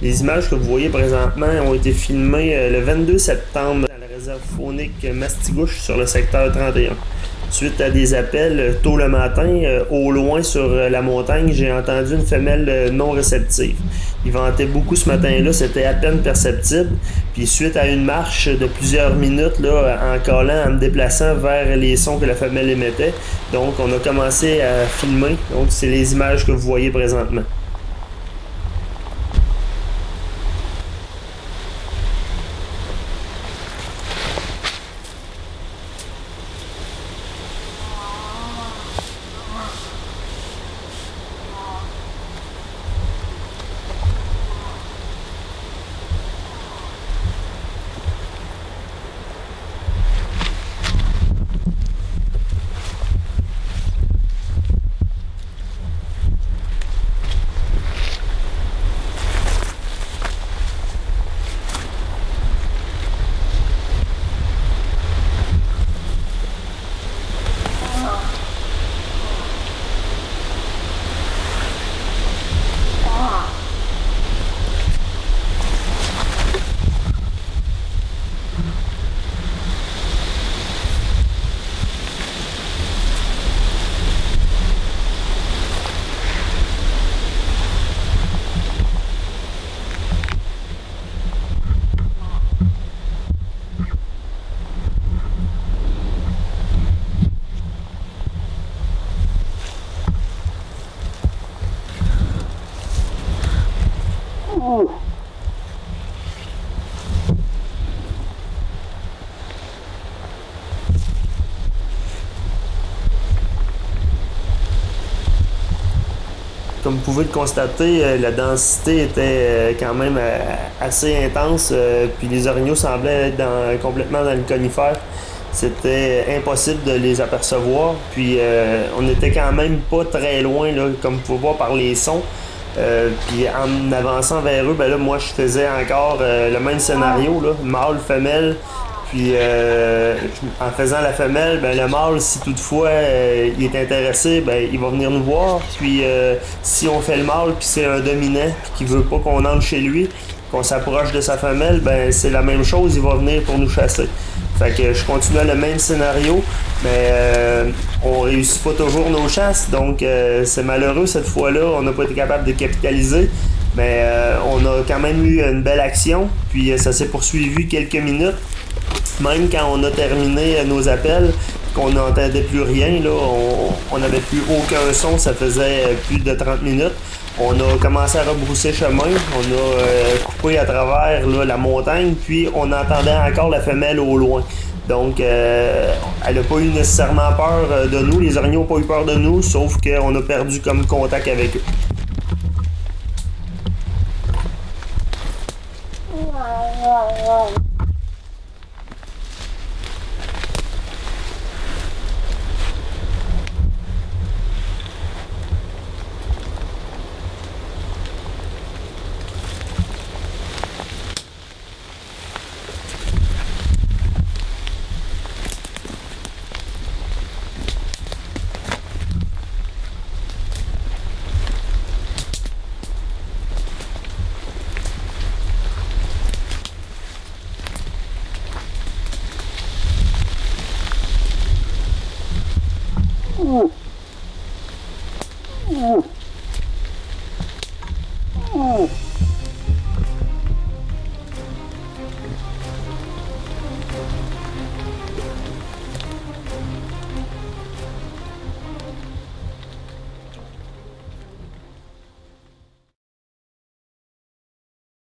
Les images que vous voyez présentement ont été filmées le 22 septembre à la réserve faunique Mastigouche sur le secteur 31. Suite à des appels tôt le matin, au loin sur la montagne, j'ai entendu une femelle non réceptive. Il ventait beaucoup ce matin-là, c'était à peine perceptible. Puis suite à une marche de plusieurs minutes, là, en collant, en me déplaçant vers les sons que la femelle émettait, donc on a commencé à filmer. Donc c'est les images que vous voyez présentement. Comme vous pouvez le constater, la densité était quand même assez intense, puis les orignaux semblaient être complètement dans le conifère. C'était impossible de les apercevoir, puis on était quand même pas très loin, là, comme vous pouvez voir par les sons. Puis en avançant vers eux, ben là, moi je faisais encore le même scénario, là, mâle, femelle. Puis en faisant la femelle, ben, le mâle, si toutefois il est intéressé, ben, il va venir nous voir. Puis si on fait le mâle, puis c'est un dominant, puis qu'il veut pas qu'on entre chez lui, qu'on s'approche de sa femelle, ben c'est la même chose, il va venir pour nous chasser. Fait que je continuais le même scénario, mais on réussit pas toujours nos chasses, donc c'est malheureux cette fois-là, on n'a pas été capable de capitaliser. Mais on a quand même eu une belle action, puis ça s'est poursuivi quelques minutes. Même quand on a terminé nos appels, qu'on n'entendait plus rien, là, on n'avait plus aucun son, ça faisait plus de 30 minutes. On a commencé à rebrousser chemin, on a coupé à travers là, la montagne, puis on entendait encore la femelle au loin. Donc, elle n'a pas eu nécessairement peur de nous, les orignaux n'ont pas eu peur de nous, sauf qu'on a perdu comme contact avec eux. Ooh.